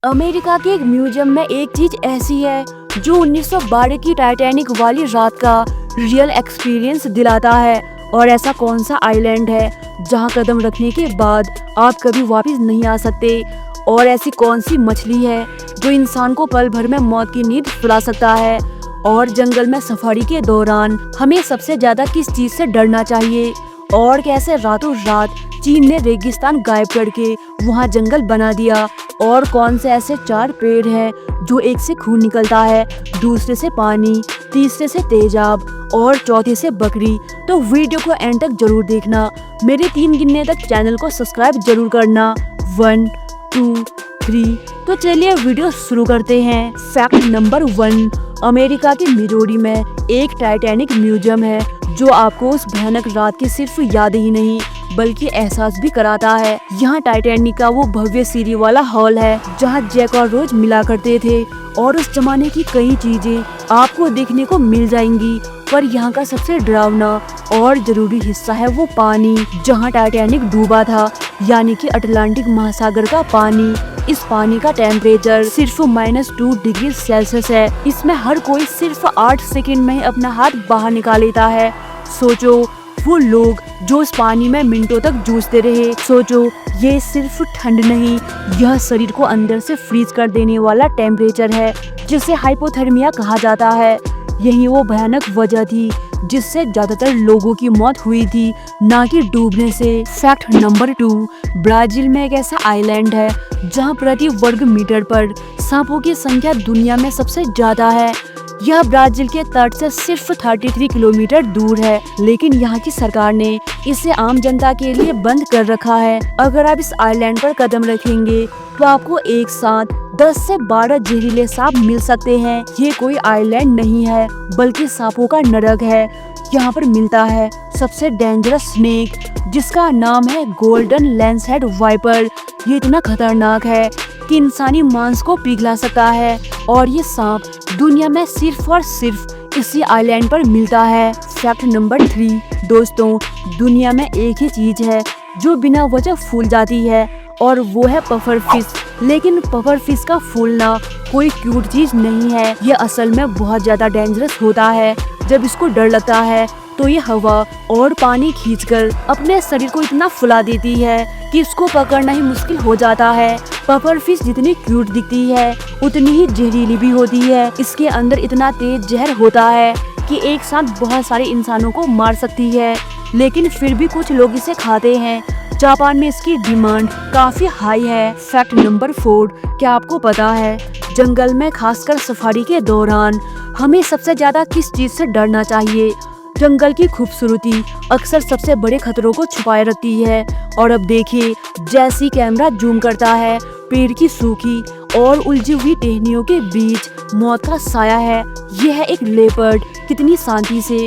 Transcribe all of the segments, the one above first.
America के एक museum में एक चीज ऐसी है जो 1912 की टाइटैनिक वाली रात का रियल एक्सपीरियंस दिलाता है। और ऐसा कौन सा आइलैंड है जहां कदम रखने के बाद आप कभी वापस नहीं आ सकते? और ऐसी कौन सी मछली है जो इंसान को पल भर में मौत की नींद सुला सकता है? और जंगल में सफारी के दौरान हमें सबसे ज्यादा किस चीज से डरना चाहिए? और कैसे रातों रात चीन ने रेगिस्तान गायब करके वहाँ जंगल बना दिया? और कौन से ऐसे 4 पेड़ हैं जो एक से खून निकलता है, दूसरे से पानी, तीसरे से तेजाब और चौथे से बकरी? तो वीडियो को एंड तक जरूर देखना। मेरे 3 गिनने तक चैनल को सब्सक्राइब जरूर करना। 1 2 3। तो चलिए वीडियो शुरू करते हैं। फैक्ट नंबर 1, अमेरिका के मिजोरी में एक टाइटैनिक म्यूजियम है जो आपको उस भयानक रात की सिर्फ याद ही नहीं बल्कि एहसास भी कराता है। यहाँ टाइटैनिक का वो भव्य सीढ़ी वाला हॉल है जहाँ जैक और रोज मिला करते थे और उस जमाने की कई चीजें आपको देखने को मिल जाएंगी। पर यहाँ का सबसे डरावना और जरूरी हिस्सा है वो पानी जहाँ टाइटैनिक डूबा था, यानी कि अटलांटिक महासागर का पानी। इस पानी का टेम्परेचर सिर्फ -2 डिग्री सेल्सियस है। इसमें हर कोई सिर्फ 8 सेकंड में ही अपना हाथ बाहर निकाल लेता है। सोचो वो लोग जो उस पानी में मिनटों तक जूझते रहे। सोचो ये सिर्फ ठंड नहीं, यह शरीर को अंदर से फ्रीज कर देने वाला टेम्परेचर है जिसे हाइपोथर्मिया कहा जाता है। यही वो भयानक वजह थी जिससे ज्यादातर लोगों की मौत हुई थी, ना कि डूबने से। फैक्ट नंबर 2, ब्राजील में एक ऐसा आइलैंड है जहां प्रति वर्ग मीटर पर सांपों की संख्या दुनिया में सबसे ज्यादा है। यह ब्राजील के तट से सिर्फ 33 किलोमीटर दूर है, लेकिन यहाँ की सरकार ने इसे आम जनता के लिए बंद कर रखा है। अगर आप इस आइलैंड पर कदम रखेंगे तो आपको एक साथ 10 से 12 जहरीले सांप मिल सकते हैं। ये कोई आइलैंड नहीं है बल्कि सांपों का नरक है। यहाँ पर मिलता है सबसे डेंजरस स्नेक जिसका नाम है गोल्डन लैंसहेड वाइपर। ये इतना खतरनाक है कि इंसानी मांस को पिघला सकता है और ये सांप दुनिया में सिर्फ और सिर्फ इसी आइलैंड पर मिलता है। फैक्ट नंबर 3, दोस्तों दुनिया में एक ही चीज है जो बिना वजह फूल जाती है और वो है पफर फिश। लेकिन पफर फिश का फूलना कोई क्यूट चीज नहीं है, ये असल में बहुत ज्यादा डेंजरस होता है। जब इसको डर लगता है तो ये हवा और पानी खींचकर अपने शरीर को इतना फुला देती है कि इसको पकड़ना ही मुश्किल हो जाता है। पफर फिश जितनी क्यूट दिखती है उतनी ही जहरीली भी होती है। इसके अंदर इतना तेज जहर होता है कि एक साथ बहुत सारे इंसानों को मार सकती है, लेकिन फिर भी कुछ लोग इसे खाते हैं। जापान में इसकी डिमांड काफी हाई है। फैक्ट नंबर 4, क्या आपको पता है जंगल में खासकर सफारी के दौरान हमें सबसे ज्यादा किस चीज से डरना चाहिए? जंगल की खूबसूरती अक्सर सबसे बड़े खतरों को छुपाए रखती है। और अब देखिए जैसी कैमरा जूम करता है, पेड़ की सूखी और उलझी हुई टहनियों के बीच मौत का साया है। यह है एक लेपर्ड, कितनी शांति से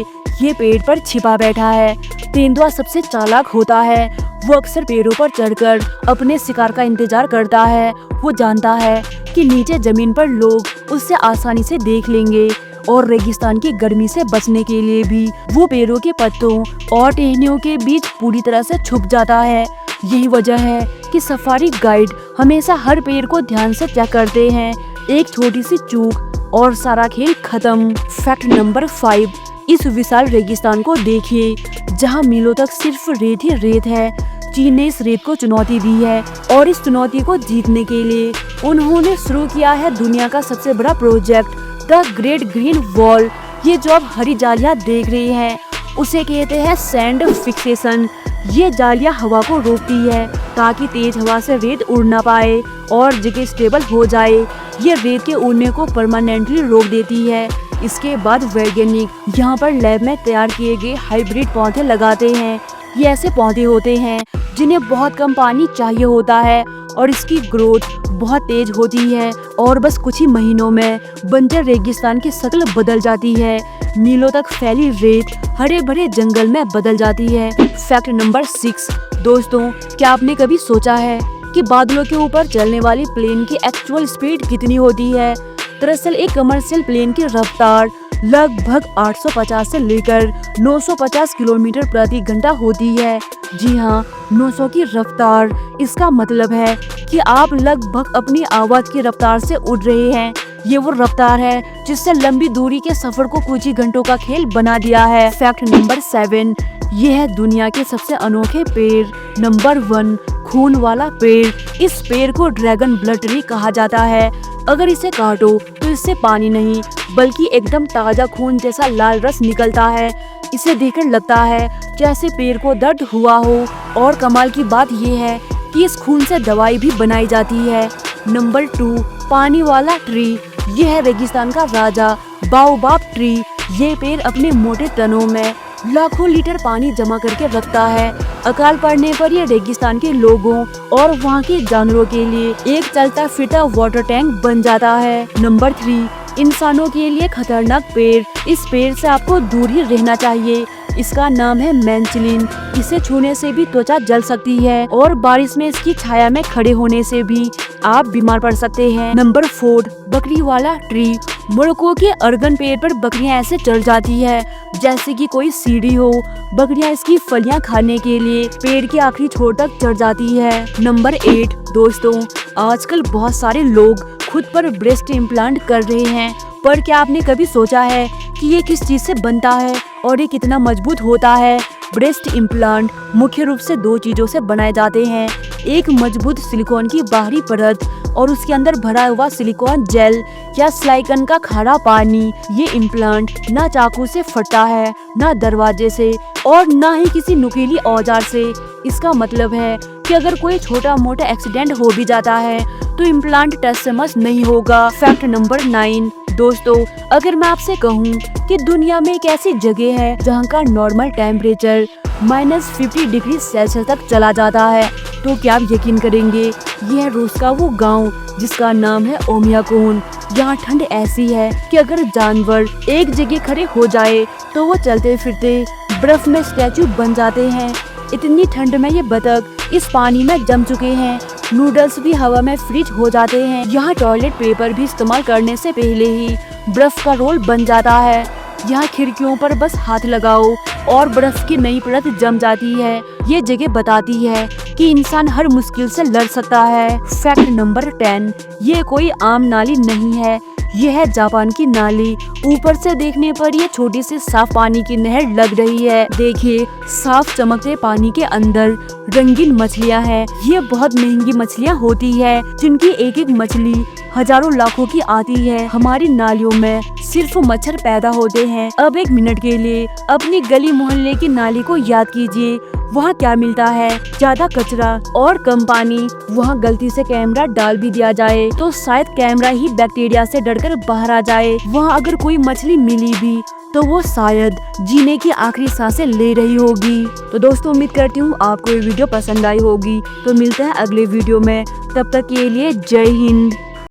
ये पेड़ पर छिपा बैठा है। तेंदुआ सबसे चालाक होता है, वो अक्सर पेड़ों पर चढ़कर अपने शिकार का इंतजार करता है। वो जानता है कि नीचे जमीन पर लोग उससे आसानी से देख लेंगे और रेगिस्तान की गर्मी से बचने के लिए भी वो पेड़ों के पत्तों और टहनियों के बीच पूरी तरह से छुप जाता है। यही वजह है कि सफारी गाइड हमेशा हर पेड़ को ध्यान से चेक करते हैं। एक छोटी सी चूक और सारा खेल खत्म। फैक्ट नंबर 5, इस विशाल रेगिस्तान को देखिए जहां मीलों तक सिर्फ रेत ही रेत है। चीन ने इस रेत को चुनौती दी है और इस चुनौती को जीतने के लिए उन्होंने शुरू किया है दुनिया का सबसे बड़ा project, the great green wall. ये जो आप हरी जालियां देख रहे हैं उसे कहते हैं सैंड फिक्सेशन। ये जालियां हवा को रोकती है ताकि तेज हवा से रेत उड़ ना पाए और जगह स्टेबल हो जाए। ये रेत के उड़ने को परमानेंटली रोक देती है। इसके बाद वैज्ञानिक यहाँ पर लैब में तैयार किए गए हाइब्रिड पौधे लगाते हैं। ये ऐसे पौधे होते हैं जिन्हें बहुत कम पानी चाहिए होता है और इसकी ग्रोथ बहुत तेज होती है और बस कुछ ही महीनों में बंजर रेगिस्तान की शक्ल बदल जाती है। मीलों तक फैली रेत हरे भरे जंगल में बदल जाती है। फैक्ट नंबर 6, दोस्तों क्या आपने कभी सोचा है कि बादलों के ऊपर चलने वाली प्लेन की एक्चुअल स्पीड कितनी होती है? दरअसल एक कमर्शियल प्लेन की रफ्तार लगभग 850 से लेकर 950 किलोमीटर प्रति घंटा होती है। जी हाँ, 900 की रफ्तार। इसका मतलब है कि आप लगभग अपनी आवाज की रफ्तार से उड़ रहे हैं। ये वो रफ्तार है जिससे लंबी दूरी के सफर को कुछ ही घंटों का खेल बना दिया है। फैक्ट नंबर 7, ये है दुनिया के सबसे अनोखे पेड़। नंबर 1, खून वाला पेड़। इस पेड़ को ड्रैगन ब्लड ट्री कहा जाता है। अगर इसे काटो तो इससे पानी नहीं बल्कि एकदम ताजा खून जैसा लाल रस निकलता है। इसे देखकर लगता है जैसे पेड़ को दर्द हुआ हो। और कमाल की बात ये है कि इस खून से दवाई भी बनाई जाती है। नंबर 2, पानी वाला ट्री। यह है रेगिस्तान का राजा बाओबाब ट्री। ये पेड़ अपने मोटे तनों में लाखों लीटर पानी जमा करके रखता है। अकाल पड़ने पर यह रेगिस्तान के लोगों और वहाँ के जानवरों के लिए एक चलता फिरता वाटर टैंक बन जाता है। नंबर 3, इंसानों के लिए खतरनाक पेड़। इस पेड़ से आपको दूर ही रहना चाहिए। इसका नाम है मैंचलिन। इसे छूने से भी त्वचा जल सकती है और बारिश में इसकी छाया में खड़े होने से भी आप बीमार पड़ सकते हैं। नंबर 4, बकरी वाला ट्री। मोरक्को के अर्गन पेड़ पर बकरियां ऐसे चढ़ जाती है जैसे कि कोई सीढ़ी हो। बकरियां इसकी फलियां खाने के लिए पेड़ के आखिरी छोर तक चढ़ जाती है। नंबर 8, दोस्तों, आजकल बहुत सारे लोग खुद पर ब्रेस्ट इम्प्लांट कर रहे हैं, पर क्या आपने कभी सोचा है कि ये किस चीज से बनता है और ये कितना मजबूत होता है? ब्रेस्ट इम्प्लांट मुख्य रूप से 2 चीजों से बनाए जाते हैं। एक मजबूत सिलिकॉन की बाहरी परत और उसके अंदर भरा हुआ सिलिकॉन जेल या स्लाइकन का खारा पानी। ये इम्प्लांट ना चाकू से फटता है, ना दरवाजे से और ना ही किसी नुकीली औजार से। इसका मतलब है कि अगर कोई छोटा मोटा एक्सीडेंट हो भी जाता है तो इम्प्लांट टच से मस नहीं होगा। फैक्ट नंबर 9, दोस्तों, अगर मैं आपसे कहूँ कि दुनिया में एक ऐसी जगह है जहाँ का नॉर्मल टेम्परेचर -50 डिग्री सेल्सियस तक चला जाता है, तो क्या आप यकीन करेंगे? ये है रूस का वो गांव जिसका नाम है ओमियाकोन। यहाँ ठंड ऐसी है कि अगर जानवर एक जगह खड़े हो जाए तो वो चलते फिरते बर्फ में स्टैचू बन जाते हैं। इतनी ठंड में ये बतख इस पानी में जम चुके हैं। नूडल्स भी हवा में फ्रीज हो जाते हैं। यहाँ टॉयलेट पेपर भी इस्तेमाल करने से पहले ही बर्फ का रोल बन जाता है। यहाँ खिड़कियों पर बस हाथ लगाओ और बर्फ की नई परत जम जाती है। ये जगह बताती है कि इंसान हर मुश्किल से लड़ सकता है। फैक्ट नंबर 10, ये कोई आम नाली नहीं है, ये है जापान की नाली। ऊपर से देखने पर ये छोटी सी साफ पानी की नहर लग रही है। देखिए, साफ चमकते पानी के अंदर रंगीन मछलियाँ हैं। ये बहुत महंगी मछलियाँ होती है जिनकी एक एक मछली हजारों लाखों की आती है। हमारी नालियों में सिर्फ मच्छर पैदा होते हैं। अब 1 मिनट के लिए अपनी गली मोहल्ले की नाली को याद कीजिए। वहाँ क्या मिलता है? ज्यादा कचरा और कम पानी। वहाँ गलती से कैमरा डाल भी दिया जाए तो शायद कैमरा ही बैक्टीरिया से डरकर बाहर आ जाए। वहाँ अगर कोई मछली मिली भी तो वो शायद जीने की आखिरी सांसें ले रही होगी। तो दोस्तों, उम्मीद करती हूँ आपको ये वीडियो पसंद आई होगी। तो मिलते हैं अगले वीडियो में, तब तक के लिए जय हिंद।